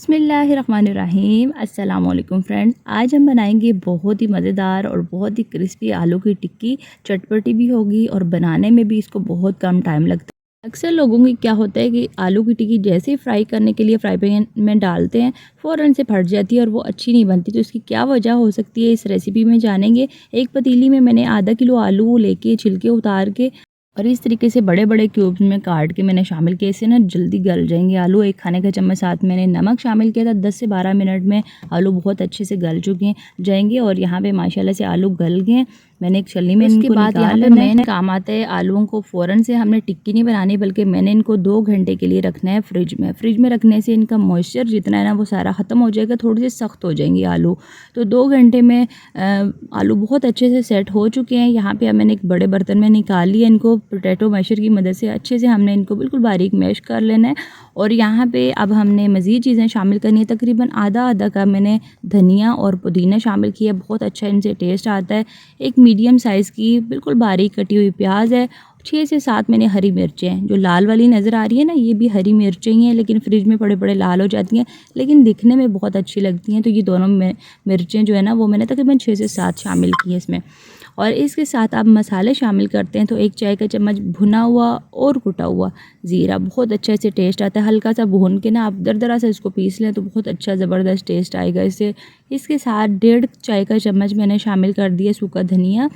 बिस्मिल्लाहिर्रहमानिर्रहीम। अस्सलाम वालेकुम फ्रेंड्स, आज हम बनाएंगे बहुत ही मज़ेदार और बहुत ही क्रिस्पी आलू की टिक्की। चटपटी भी होगी और बनाने में भी इसको बहुत कम टाइम लगता है। अक्सर लोगों की क्या होता है कि आलू की टिक्की जैसे ही फ्राई करने के लिए फ्राई पैन में डालते हैं फ़ौरन से फट जाती है और वो अच्छी नहीं बनती। तो इसकी क्या वजह हो सकती है इस रेसिपी में जानेंगे। एक पतीली में मैंने आधा किलो आलू लेके छिलके उतार के और इस तरीके से बड़े-बड़े क्यूब्स में काट के मैंने शामिल किए। इससे ना जल्दी गल जाएंगे आलू। एक खाने का चम्मच साथ मैंने नमक शामिल किया था। 10 से 12 मिनट में आलू बहुत अच्छे से गल चुके जाएंगे और यहाँ पे माशाल्लाह से आलू गल गए। मैंने एक छलनी में इनको निकाल लेना है। मेन काम आता है आलूओं को फ़ौरन से हमने टिक्की नहीं बनानी, बल्कि मैंने इनको 2 घंटे के लिए रखना है फ्रिज में। फ्रिज में रखने से इनका मॉइस्चर जितना है ना वो सारा ख़त्म हो जाएगा, थोड़े से सख्त हो जाएंगे आलू। तो 2 घंटे में आलू बहुत अच्छे से सेट हो चुके हैं। यहाँ पे अब मैंने एक बड़े बर्तन में निकाल लिया इनको। पोटैटो मैशर की मदद से अच्छे से हमने इनको बिल्कुल बारीक मैश कर लेना है। और यहाँ पे अब हमने मज़ीद चीज़ें शामिल करनी है। तकरीबन आधा कप मैंने धनिया और पुदीना शामिल किया, बहुत अच्छा इनसे टेस्ट आता है। एक मीडियम साइज़ की बिल्कुल बारीक कटी हुई प्याज है। 6 से 7 मैंने हरी मिर्चें हैं। जो लाल वाली नज़र आ रही है ना, ये भी हरी मिर्चें ही हैं, लेकिन फ्रिज में बड़े लाल हो जाती हैं, लेकिन दिखने में बहुत अच्छी लगती हैं। तो ये दोनों मिर्चें जो है ना वो मैंने तकरीबन 6 से 7 शामिल की है इसमें। और इसके साथ आप मसाले शामिल करते हैं तो 1 चाय का चम्मच भुना हुआ और कुटा हुआ ज़ीरा, बहुत अच्छा इससे टेस्ट आता है। हल्का सा भून के ना आप दरदरा से इसको पीस लें तो बहुत अच्छा ज़बरदस्त टेस्ट आएगा इससे। इसके साथ 1.5 चाय का चम्मच मैंने शामिल कर दिया सूखा धनिया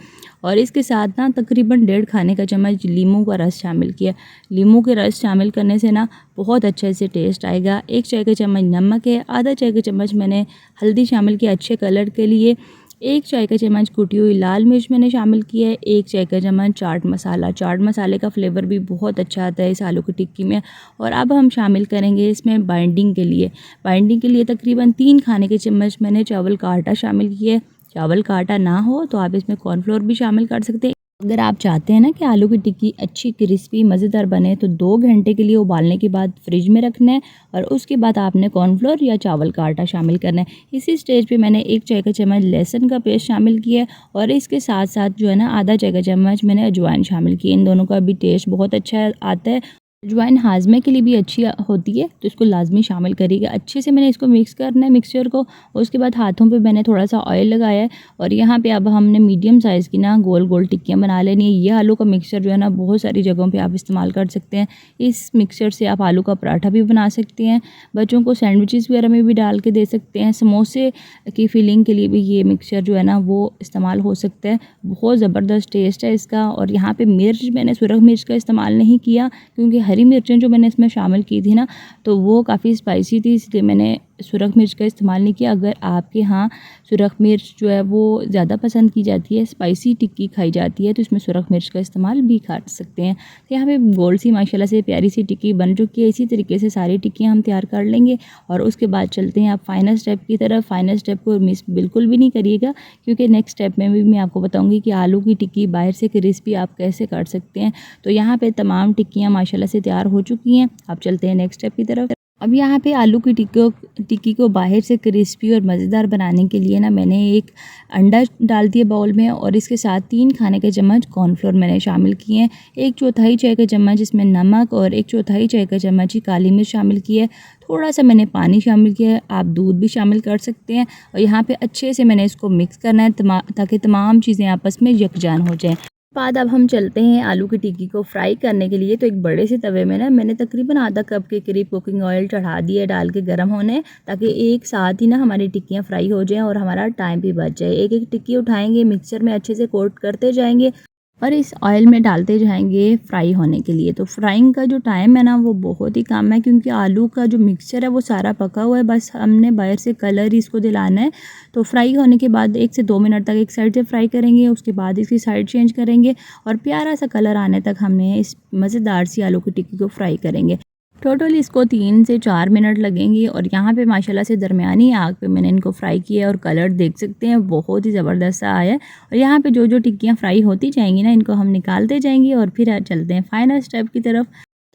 और इसके साथ ना तकरीबन 1.5 खाने का चम्मच लीमू का रस शामिल किया। लीमू के रस शामिल करने से ना बहुत अच्छा इससे टेस्ट आएगा। 1 चाय का चम्मच नमक है, आधा चाय का चम्मच मैंने हल्दी शामिल किया अच्छे कलर के लिए। 1 चाय का चम्मच कुटी हुई लाल मिर्च मैंने शामिल किया है। 1 चाय का चम्मच चाट मसाला। चाट मसाले का फ्लेवर भी बहुत अच्छा आता है इस आलू की टिक्की में। और अब हम शामिल करेंगे इसमें बाइंडिंग के लिए तकरीबन 3 खाने के चम्मच मैंने चावल का आटा शामिल किया है। चावल का आटा ना हो तो आप इसमें कॉर्नफ्लोर भी शामिल कर सकते हैं। अगर आप चाहते हैं ना कि आलू की टिक्की अच्छी क्रिस्पी मज़ेदार बने तो 2 घंटे के लिए उबालने के बाद फ्रिज में रखना है और उसके बाद आपने कॉर्नफ्लोर या चावल का आटा शामिल करना है। इसी स्टेज पे मैंने 1 चाय का चम्मच लहसुन का पेस्ट शामिल किया है और इसके साथ साथ जो है ना आधा चाय का चम्मच मैंने अजवाइन शामिल की। इन दोनों का भी टेस्ट बहुत अच्छा आता है। अजवाइन हाजमे के लिए भी अच्छी होती है, तो इसको लाजमी शामिल करिएगा। अच्छे से मैंने इसको मिक्स करना है मिक्सचर को। उसके बाद हाथों पे मैंने थोड़ा सा ऑयल लगाया है और यहाँ पे अब हमने मीडियम साइज़ की ना गोल गोल टिक्कियाँ बना लेनी है। ये आलू का मिक्सचर जो है ना बहुत सारी जगहों पे आप इस्तेमाल कर सकते हैं। इस मिक्सचर से आप आलू का पराठा भी बना सकते हैं, बच्चों को सैंडविचेस वगैरह में भी डाल के दे सकते हैं। समोसे की फिलिंग के लिए भी ये मिक्सचर जो है ना वो इस्तेमाल हो सकता है। बहुत ज़बरदस्त टेस्ट है इसका। और यहाँ पे मिर्च मैंने सुरख मिर्च का इस्तेमाल नहीं किया, क्योंकि हरी मिर्चें जो मैंने इसमें शामिल की थी ना तो वो काफ़ी स्पाइसी थी, इसलिए मैंने सुरख मिर्च का इस्तेमाल नहीं किया। अगर आपके यहाँ सुरख मिर्च जो है वो ज़्यादा पसंद की जाती है, स्पाइसी टिक्की खाई जाती है, तो इसमें सुरख मिर्च का इस्तेमाल भी कर सकते हैं। तो यहाँ पे गोल सी माशाल्लाह से प्यारी सी टिक्की बन चुकी है। इसी तरीके से सारी टिक्कियाँ हम तैयार कर लेंगे और उसके बाद चलते हैं आप फाइनल स्टेप की तरफ। फाइनल स्टेप को मिस बिल्कुल भी नहीं करिएगा, क्योंकि नेक्स्ट स्टेप में भी मैं आपको बताऊँगी कि आलू की टिक्की बाहर से क्रिस्पी आप कैसे कर सकते हैं। तो यहाँ पर तमाम टिक्कियाँ माशाल्लाह से तैयार हो चुकी हैं। आप चलते हैं नेक्स्ट स्टेप की तरफ। अब यहाँ पे आलू की टिक्की को बाहर से क्रिस्पी और मज़ेदार बनाने के लिए ना मैंने एक अंडा डाल दिया बाउल में और इसके साथ 3 खाने के चम्मच कॉर्नफ्लोर मैंने शामिल किए हैं। 1 चौथाई चाय का चम्मच इसमें नमक और 1 चौथाई चाय का चम्मच ही काली मिर्च शामिल की है। थोड़ा सा मैंने पानी शामिल किया है, आप दूध भी शामिल कर सकते हैं। और यहाँ पे अच्छे से मैंने इसको मिक्स करना है ताकि तमाम चीज़ें आपस में यकजान हो जाएँ। बाद अब हम चलते हैं आलू की टिक्की को फ्राई करने के लिए। तो एक बड़े से तवे में ना मैंने तकरीबन आधा कप के करीब कुकिंग ऑयल चढ़ा दिया डाल के गर्म होने, ताकि एक साथ ही ना हमारी टिक्कियाँ फ्राई हो जाएं और हमारा टाइम भी बच जाए। एक एक टिक्की उठाएंगे, मिक्सचर में अच्छे से कोट करते जाएंगे और इस ऑयल में डालते जाएंगे फ्राई होने के लिए। तो फ्राइंग का जो टाइम है ना वो बहुत ही कम है, क्योंकि आलू का जो मिक्सचर है वो सारा पका हुआ है, बस हमने बाहर से कलर ही इसको दिलाना है। तो फ्राई होने के बाद 1 से 2 मिनट तक एक साइड से फ्राई करेंगे, उसके बाद इसकी साइड चेंज करेंगे और प्यारा सा कलर आने तक हमने इस मज़ेदार सी आलू की टिक्की को फ्राई करेंगे। टोटल इसको 3 से 4 मिनट लगेंगे। और यहाँ पे माशाल्लाह से दरमियानी आग पे मैंने इनको फ्राई किया और कलर देख सकते हैं बहुत ही ज़बरदस्त सा आया है। और यहाँ पे जो टिक्कियाँ फ्राई होती जाएंगी ना इनको हम निकालते जाएंगे और फिर चलते हैं फाइनल स्टेप की तरफ।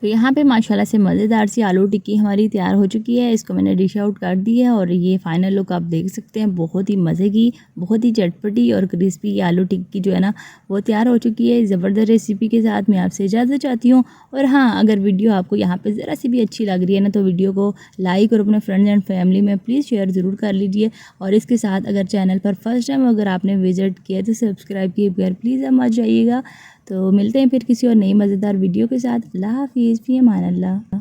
तो यहाँ पे माशाल्लाह से मज़ेदार सी आलू टिक्की हमारी तैयार हो चुकी है। इसको मैंने डिश आउट कर दी है और ये फाइनल लुक आप देख सकते हैं। बहुत ही मज़े की, बहुत ही चटपटी और क्रिस्पी आलू टिक्की जो है ना वो तैयार हो चुकी है। ज़बरदस्त रेसिपी के साथ मैं आपसे इजाज़त चाहती हूँ। और हाँ, अगर वीडियो आपको यहाँ पर ज़रा सी भी अच्छी लग रही है ना तो वीडियो को लाइक और अपने फ्रेंड्स एंड फैमिली में प्लीज़ शेयर ज़रूर कर लीजिए। और इसके साथ अगर चैनल पर फर्स्ट टाइम अगर आपने विज़िट किया तो सब्सक्राइब किए बगैर प्लीज़ आप मत जाइएगा। तो मिलते हैं फिर किसी और नई मज़ेदार वीडियो के साथ। अल्लाह हाफ़िज़, फ़ी अमान अल्लाह।